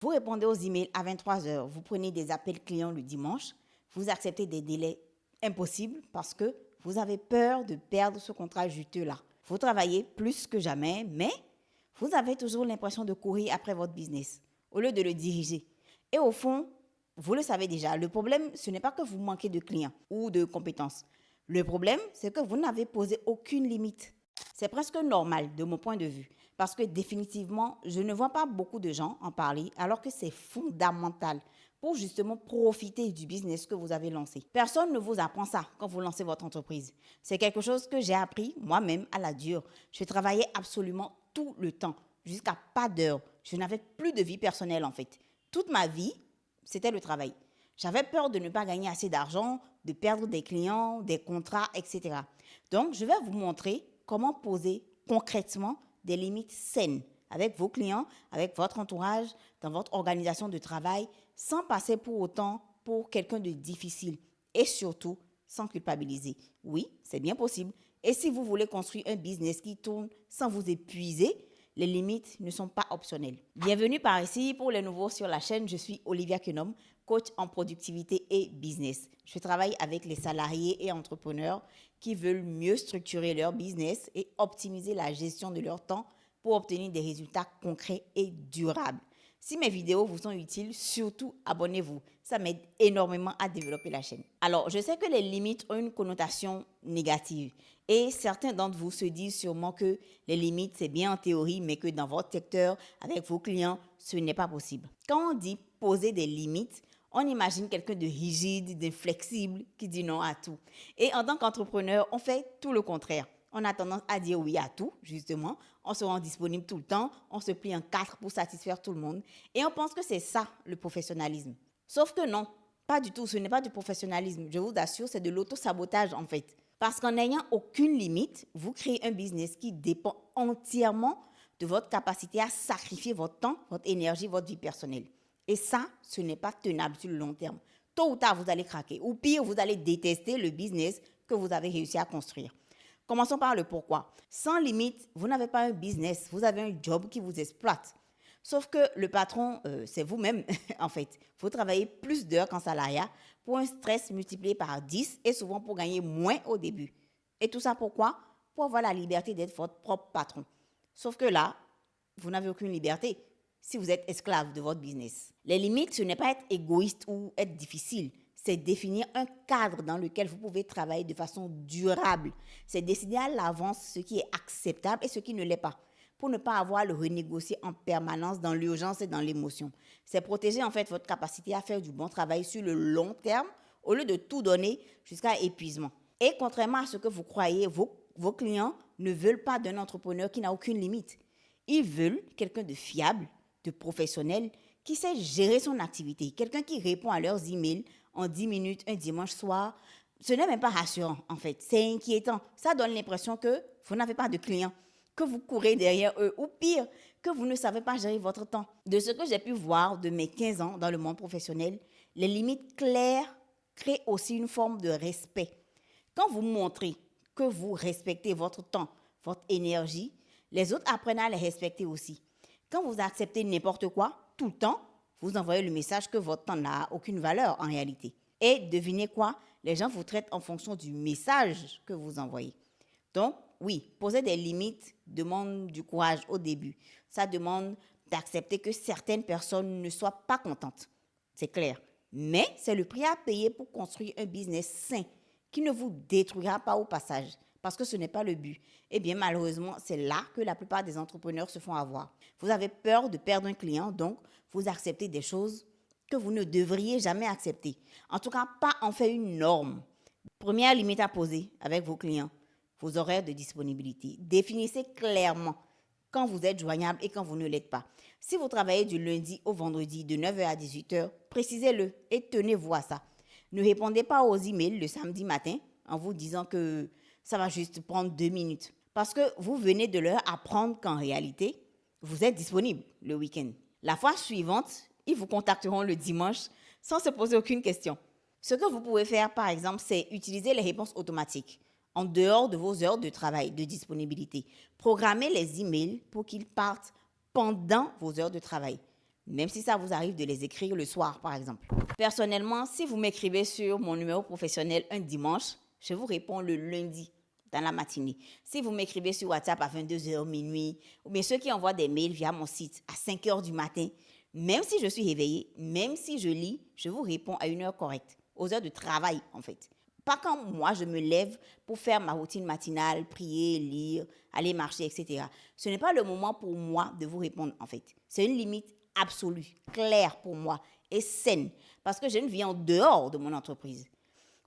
Vous répondez aux emails à 23 heures, vous prenez des appels clients le dimanche, vous acceptez des délais impossibles parce que vous avez peur de perdre ce contrat juteux-là. Vous travaillez plus que jamais, mais vous avez toujours l'impression de courir après votre business au lieu de le diriger. Et au fond, vous le savez déjà, le problème, ce n'est pas que vous manquez de clients ou de compétences. Le problème, c'est que vous n'avez posé aucune limite. C'est presque normal de mon point de vue, parce que définitivement, je ne vois pas beaucoup de gens en parler, alors que c'est fondamental pour justement profiter du business que vous avez lancé. Personne ne vous apprend ça quand vous lancez votre entreprise. C'est quelque chose que j'ai appris moi-même à la dure. Je travaillais absolument tout le temps, jusqu'à pas d'heure. Je n'avais plus de vie personnelle en fait. Toute ma vie, c'était le travail. J'avais peur de ne pas gagner assez d'argent, de perdre des clients, des contrats, etc. Donc, je vais vous montrer comment poser concrètement des limites saines avec vos clients, avec votre entourage, dans votre organisation de travail, sans passer pour autant pour quelqu'un de difficile et surtout sans culpabiliser. Oui, c'est bien possible. Et si vous voulez construire un business qui tourne sans vous épuiser, les limites ne sont pas optionnelles. Bienvenue par ici pour les nouveaux sur la chaîne. Je suis Olivia Kenom, coach en productivité et business. Je travaille avec les salariés et entrepreneurs qui veulent mieux structurer leur business et optimiser la gestion de leur temps pour obtenir des résultats concrets et durables. Si mes vidéos vous sont utiles, surtout abonnez-vous. Ça m'aide énormément à développer la chaîne. Alors, je sais que les limites ont une connotation négative. Et certains d'entre vous se disent sûrement que les limites, c'est bien en théorie, mais que dans votre secteur, avec vos clients, ce n'est pas possible. Quand on dit poser des limites, on imagine quelqu'un de rigide, d'inflexible, qui dit non à tout. Et en tant qu'entrepreneur, on fait tout le contraire. On a tendance à dire oui à tout, justement. On se rend disponible tout le temps. On se plie en quatre pour satisfaire tout le monde. Et on pense que c'est ça, le professionnalisme. Sauf que non, pas du tout. Ce n'est pas du professionnalisme. Je vous assure, c'est de l'auto-sabotage, en fait. Parce qu'en n'ayant aucune limite, vous créez un business qui dépend entièrement de votre capacité à sacrifier votre temps, votre énergie, votre vie personnelle. Et ça, ce n'est pas tenable sur le long terme. Tôt ou tard, vous allez craquer. Ou pire, vous allez détester le business que vous avez réussi à construire. Commençons par le pourquoi. Sans limite, vous n'avez pas un business, vous avez un job qui vous exploite. Sauf que le patron, c'est vous-même, en fait. Vous travaillez plus d'heures qu'en salariat pour un stress multiplié par 10 et souvent pour gagner moins au début. Et tout ça pourquoi? Pour avoir la liberté d'être votre propre patron. Sauf que là, vous n'avez aucune liberté si vous êtes esclave de votre business. Les limites, ce n'est pas être égoïste ou être difficile. C'est définir un cadre dans lequel vous pouvez travailler de façon durable. C'est décider à l'avance ce qui est acceptable et ce qui ne l'est pas, pour ne pas avoir à le renégocier en permanence dans l'urgence et dans l'émotion. C'est protéger en fait votre capacité à faire du bon travail sur le long terme au lieu de tout donner jusqu'à épuisement. Et contrairement à ce que vous croyez, vos clients ne veulent pas d'un entrepreneur qui n'a aucune limite. Ils veulent quelqu'un de fiable, de professionnel, qui sait gérer son activité, quelqu'un qui répond à leurs emails en 10 minutes un dimanche soir. Ce n'est même pas rassurant, en fait. C'est inquiétant. Ça donne l'impression que vous n'avez pas de clients, que vous courez derrière eux, ou pire, que vous ne savez pas gérer votre temps. De ce que j'ai pu voir de mes 15 ans dans le monde professionnel, les limites claires créent aussi une forme de respect. Quand vous montrez que vous respectez votre temps, votre énergie, les autres apprennent à les respecter aussi. Quand vous acceptez n'importe quoi, tout le temps, vous envoyez le message que votre temps n'a aucune valeur en réalité. Et devinez quoi? Les gens vous traitent en fonction du message que vous envoyez. Donc, oui, poser des limites demande du courage au début. Ça demande d'accepter que certaines personnes ne soient pas contentes. C'est clair. Mais c'est le prix à payer pour construire un business sain qui ne vous détruira pas au passage, parce que ce n'est pas le but. Eh bien, malheureusement, c'est là que la plupart des entrepreneurs se font avoir. Vous avez peur de perdre un client, donc vous acceptez des choses que vous ne devriez jamais accepter. En tout cas, pas en faire une norme. Première limite à poser avec vos clients, vos horaires de disponibilité. Définissez clairement quand vous êtes joignable et quand vous ne l'êtes pas. Si vous travaillez du lundi au vendredi de 9 h à 18 h, précisez-le et tenez-vous à ça. Ne répondez pas aux emails le samedi matin en vous disant que ça va juste prendre 2 minutes. Parce que vous venez de leur apprendre qu'en réalité, vous êtes disponible le week-end. La fois suivante, ils vous contacteront le dimanche sans se poser aucune question. Ce que vous pouvez faire, par exemple, c'est utiliser les réponses automatiques en dehors de vos heures de travail, de disponibilité. Programmez les emails pour qu'ils partent pendant vos heures de travail. même si ça vous arrive de les écrire le soir, par exemple. Personnellement, si vous m'écrivez sur mon numéro professionnel un dimanche, je vous réponds le lundi dans la matinée. Si vous m'écrivez sur WhatsApp à 22h, minuit, ou bien ceux qui envoient des mails via mon site à 5h du matin, même si je suis réveillée, même si je lis, je vous réponds à une heure correcte, aux heures de travail en fait. Pas quand moi je me lève pour faire ma routine matinale, prier, lire, aller marcher, etc. Ce n'est pas le moment pour moi de vous répondre en fait. C'est une limite absolue, claire pour moi et saine, parce que j'ai une vie en dehors de mon entreprise.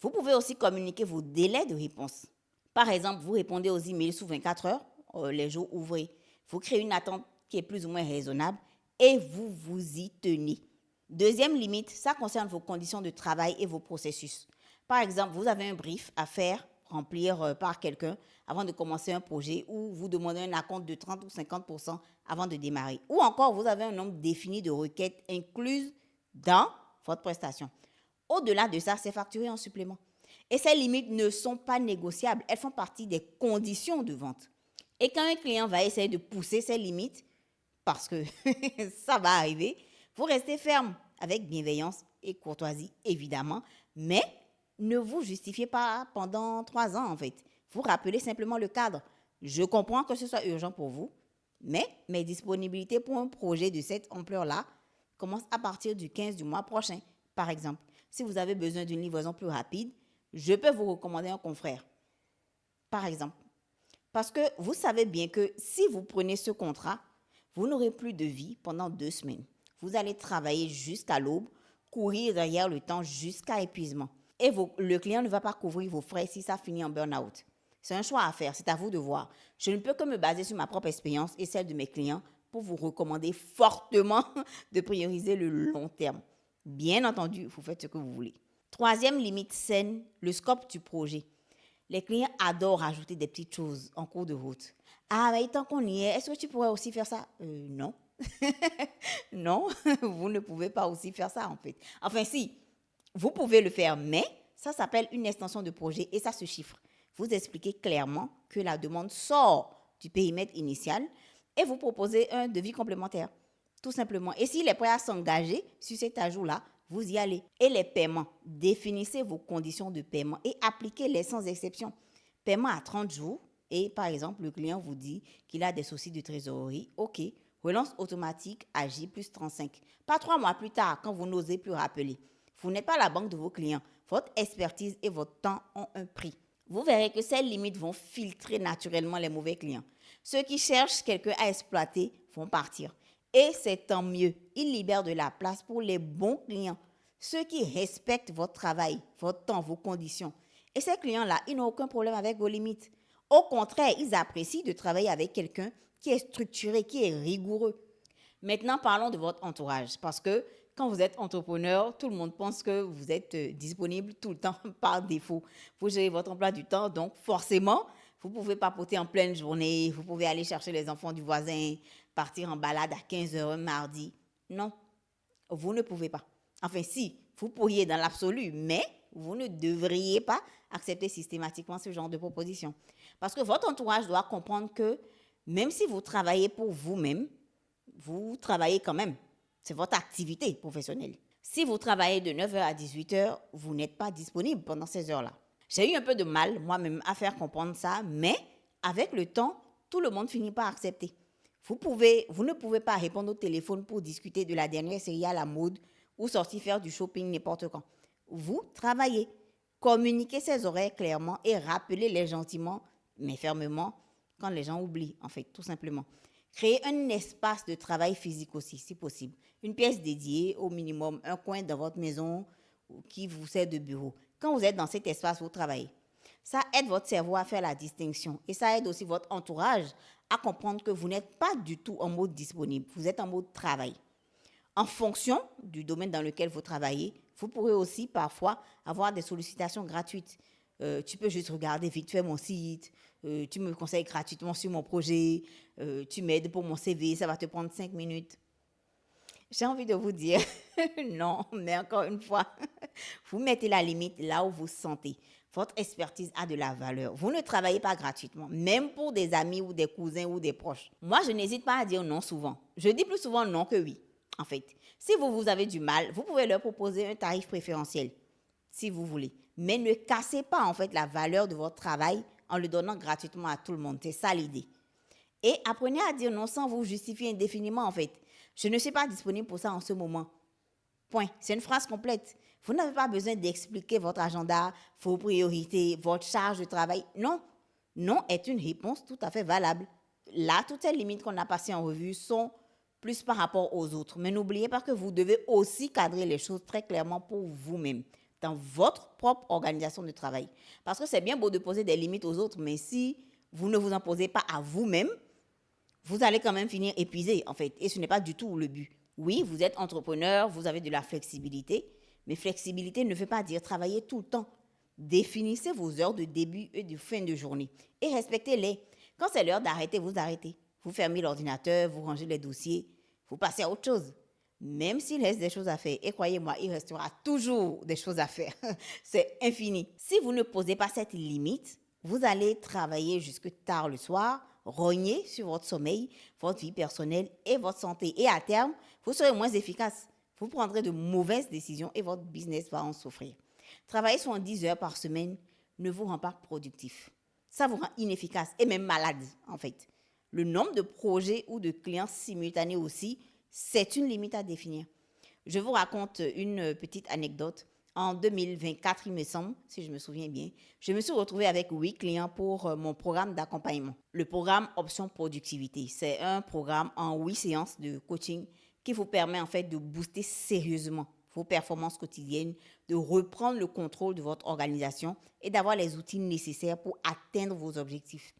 Vous pouvez aussi communiquer vos délais de réponse. Par exemple, vous répondez aux emails sous 24 heures, les jours ouvrés. Vous créez une attente qui est plus ou moins raisonnable et vous vous y tenez. Deuxième limite, ça concerne vos conditions de travail et vos processus. Par exemple, vous avez un brief à faire, remplir par quelqu'un avant de commencer un projet ou vous demandez un acompte de 30 ou 50% avant de démarrer. Ou encore, vous avez un nombre défini de requêtes incluses dans votre prestation. Au-delà de ça, c'est facturé en supplément. Et ces limites ne sont pas négociables. Elles font partie des conditions de vente. Et quand un client va essayer de pousser ces limites, parce que ça va arriver, vous restez ferme avec bienveillance et courtoisie, évidemment, mais ne vous justifiez pas pendant 3 ans, en fait. Vous rappelez simplement le cadre. Je comprends que ce soit urgent pour vous, mais mes disponibilités pour un projet de cette ampleur-là commencent à partir du 15 du mois prochain, par exemple. Si vous avez besoin d'une livraison plus rapide, je peux vous recommander un confrère, par exemple. Parce que vous savez bien que si vous prenez ce contrat, vous n'aurez plus de vie pendant 2 semaines. Vous allez travailler jusqu'à l'aube, courir derrière le temps jusqu'à épuisement. Et le client ne va pas couvrir vos frais si ça finit en burn-out. C'est un choix à faire, c'est à vous de voir. Je ne peux que me baser sur ma propre expérience et celle de mes clients pour vous recommander fortement de prioriser le long terme. Bien entendu, vous faites ce que vous voulez. Troisième limite saine, le scope du projet. Les clients adorent ajouter des petites choses en cours de route. Ah, mais tant qu'on y est, est-ce que tu pourrais aussi faire ça? Non. Non, vous ne pouvez pas aussi faire ça en fait. Enfin, si, vous pouvez le faire, mais ça s'appelle une extension de projet et ça se chiffre. Vous expliquez clairement que la demande sort du périmètre initial et vous proposez un devis complémentaire, tout simplement. Et s'il est prêt à s'engager sur cet ajout-là, vous y allez. Et les paiements, définissez vos conditions de paiement et appliquez-les sans exception. Paiement à 30 jours et par exemple, le client vous dit qu'il a des soucis de trésorerie. OK, relance automatique à J+35. Pas 3 mois plus tard, quand vous n'osez plus rappeler. Vous n'êtes pas la banque de vos clients. Votre expertise et votre temps ont un prix. Vous verrez que ces limites vont filtrer naturellement les mauvais clients. Ceux qui cherchent quelqu'un à exploiter vont partir. Et c'est tant mieux. Ils libèrent de la place pour les bons clients. Ceux qui respectent votre travail, votre temps, vos conditions. Et ces clients-là, ils n'ont aucun problème avec vos limites. Au contraire, ils apprécient de travailler avec quelqu'un qui est structuré, qui est rigoureux. Maintenant, parlons de votre entourage. Parce que quand vous êtes entrepreneur, tout le monde pense que vous êtes disponible tout le temps par défaut. Vous gérez votre emploi du temps, donc forcément, vous pouvez papoter en pleine journée, vous pouvez aller chercher les enfants du voisin, partir en balade à 15h un mardi. Non, vous ne pouvez pas. Enfin, si, vous pourriez dans l'absolu, mais vous ne devriez pas accepter systématiquement ce genre de proposition. Parce que votre entourage doit comprendre que même si vous travaillez pour vous-même, vous travaillez quand même. C'est votre activité professionnelle. Si vous travaillez de 9h à 18h, vous n'êtes pas disponible pendant ces heures-là. J'ai eu un peu de mal moi-même à faire comprendre ça, mais avec le temps, tout le monde finit par accepter. Vous ne pouvez pas répondre au téléphone pour discuter de la dernière série à la mode ou sortir faire du shopping n'importe quand. Vous travaillez. Communiquez ces horaires clairement et rappelez-les gentiment, mais fermement, quand les gens oublient, en fait, tout simplement. Créez un espace de travail physique aussi, si possible. Une pièce dédiée, au minimum, un coin dans votre maison qui vous sert de bureau. Quand vous êtes dans cet espace, vous travaillez. Ça aide votre cerveau à faire la distinction et ça aide aussi votre entourage à comprendre que vous n'êtes pas du tout en mode disponible. Vous êtes en mode travail. En fonction du domaine dans lequel vous travaillez, vous pourrez aussi parfois avoir des sollicitations gratuites. Tu peux juste regarder vite fait mon site, tu me conseilles gratuitement sur mon projet, tu m'aides pour mon CV, ça va te prendre 5 minutes. J'ai envie de vous dire, non, mais encore une fois, vous mettez la limite là où vous sentez. Votre expertise a de la valeur. Vous ne travaillez pas gratuitement, même pour des amis ou des cousins ou des proches. Moi, je n'hésite pas à dire non souvent. Je dis plus souvent non que oui. en fait. Si vous avez du mal, vous pouvez leur proposer un tarif préférentiel, si vous voulez. Mais ne cassez pas, en fait, la valeur de votre travail en le donnant gratuitement à tout le monde. C'est ça l'idée. Et apprenez à dire non sans vous justifier indéfiniment, en fait. Je ne suis pas disponible pour ça en ce moment. Point. C'est une phrase complète. Vous n'avez pas besoin d'expliquer votre agenda, vos priorités, votre charge de travail. Non. Non est une réponse tout à fait valable. Là, toutes ces limites qu'on a passées en revue sont plus par rapport aux autres. Mais n'oubliez pas que vous devez aussi cadrer les choses très clairement pour vous-même, dans votre propre organisation de travail. Parce que c'est bien beau de poser des limites aux autres, mais si vous ne vous en posez pas à vous-même, vous allez quand même finir épuisé, en fait. Et ce n'est pas du tout le but. Oui, vous êtes entrepreneur, vous avez de la flexibilité, mais flexibilité ne veut pas dire travailler tout le temps. Définissez vos heures de début et de fin de journée et respectez-les. Quand c'est l'heure d'arrêter, vous arrêtez. Vous fermez l'ordinateur, vous rangez les dossiers, vous passez à autre chose. Même s'il reste des choses à faire, et croyez-moi, il restera toujours des choses à faire. C'est infini. Si vous ne posez pas cette limite, vous allez travailler jusque tard le soir, rogner sur votre sommeil, votre vie personnelle et votre santé. Et à terme, vous serez moins efficace. Vous prendrez de mauvaises décisions et votre business va en souffrir. Travailler 70 heures par semaine ne vous rend pas productif. Ça vous rend inefficace et même malade, en fait. Le nombre de projets ou de clients simultanés aussi, c'est une limite à définir. Je vous raconte une petite anecdote. En 2024, il me semble, si je me souviens bien, je me suis retrouvée avec 8 clients pour mon programme d'accompagnement. Le programme Option Productivité, c'est un programme en 8 séances de coaching qui vous permet en fait de booster sérieusement vos performances quotidiennes, de reprendre le contrôle de votre organisation et d'avoir les outils nécessaires pour atteindre vos objectifs.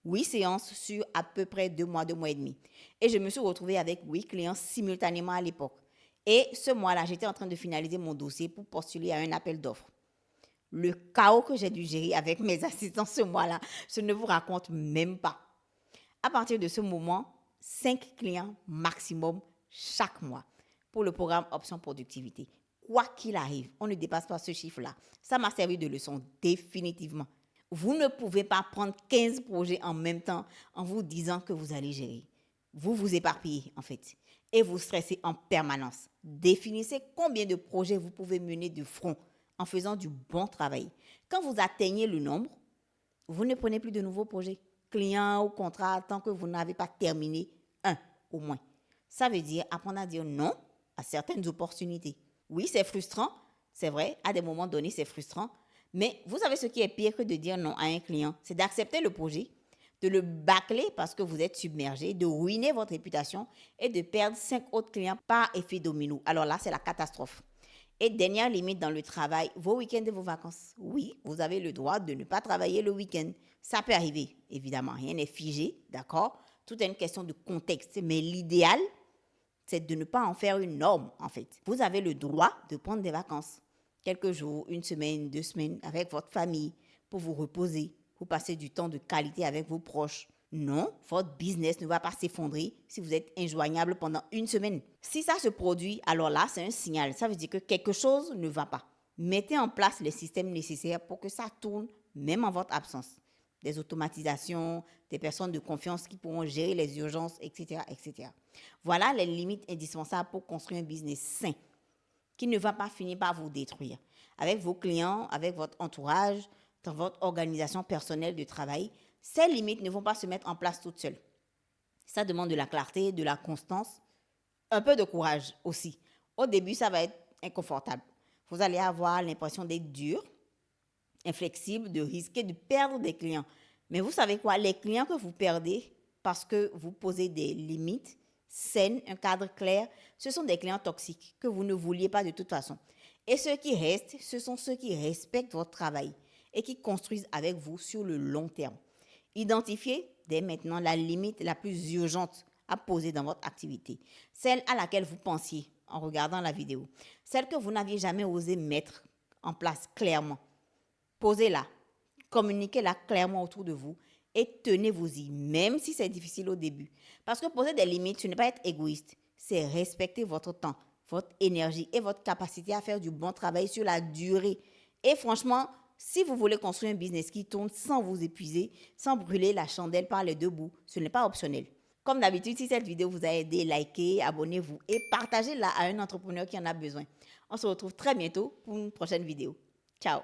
8 séances sur à peu près 2 mois, 2 mois et demi. Et je me suis retrouvée avec 8 clients simultanément à l'époque. Et ce mois-là, j'étais en train de finaliser mon dossier pour postuler à un appel d'offres. Le chaos que j'ai dû gérer avec mes assistants ce mois-là, je ne vous raconte même pas. À partir de ce moment, 5 clients maximum chaque mois pour le programme Option Productivité. Quoi qu'il arrive, on ne dépasse pas ce chiffre-là. Ça m'a servi de leçon définitivement. Vous ne pouvez pas prendre 15 projets en même temps en vous disant que vous allez gérer. Vous vous éparpillez en fait et vous stressez en permanence. Définissez combien de projets vous pouvez mener de front en faisant du bon travail. Quand vous atteignez le nombre, vous ne prenez plus de nouveaux projets, clients ou contrats, tant que vous n'avez pas terminé un au moins. Ça veut dire apprendre à dire non à certaines opportunités. Oui, c'est frustrant, c'est vrai, à des moments donnés, c'est frustrant, mais vous savez ce qui est pire que de dire non à un client, c'est d'accepter le projet, de le bâcler parce que vous êtes submergé, de ruiner votre réputation et de perdre 5 autres clients par effet domino. Alors là, c'est la catastrophe. Et dernière limite dans le travail, vos week-ends et vos vacances. Oui, vous avez le droit de ne pas travailler le week-end. Ça peut arriver, évidemment. Rien n'est figé, d'accord? Tout est une question de contexte. Mais l'idéal, c'est de ne pas en faire une norme, en fait. Vous avez le droit de prendre des vacances. Quelques jours, une semaine, 2 semaines, avec votre famille, pour vous reposer, pour passer du temps de qualité avec vos proches. Non, votre business ne va pas s'effondrer si vous êtes injoignable pendant une semaine. Si ça se produit, alors là, c'est un signal. Ça veut dire que quelque chose ne va pas. Mettez en place les systèmes nécessaires pour que ça tourne, même en votre absence. Des automatisations, des personnes de confiance qui pourront gérer les urgences, etc., etc. Voilà les limites indispensables pour construire un business sain qui ne va pas finir par vous détruire. Avec vos clients, avec votre entourage, dans votre organisation personnelle de travail, ces limites ne vont pas se mettre en place toutes seules. Ça demande de la clarté, de la constance, un peu de courage aussi. Au début, ça va être inconfortable. Vous allez avoir l'impression d'être dur, inflexible, de risquer de perdre des clients. Mais vous savez quoi? Les clients que vous perdez parce que vous posez des limites saines, un cadre clair, ce sont des clients toxiques que vous ne vouliez pas de toute façon. Et ceux qui restent, ce sont ceux qui respectent votre travail et qui construisent avec vous sur le long terme. Identifiez dès maintenant la limite la plus urgente à poser dans votre activité, celle à laquelle vous pensiez en regardant la vidéo, celle que vous n'aviez jamais osé mettre en place clairement. Posez-la, communiquez-la clairement autour de vous et tenez-vous-y, même si c'est difficile au début. Parce que poser des limites, ce n'est pas être égoïste, c'est respecter votre temps, votre énergie et votre capacité à faire du bon travail sur la durée. Et franchement, si vous voulez construire un business qui tourne sans vous épuiser, sans brûler la chandelle par les deux bouts, ce n'est pas optionnel. Comme d'habitude, si cette vidéo vous a aidé, likez, abonnez-vous et partagez-la à un entrepreneur qui en a besoin. On se retrouve très bientôt pour une prochaine vidéo. Ciao!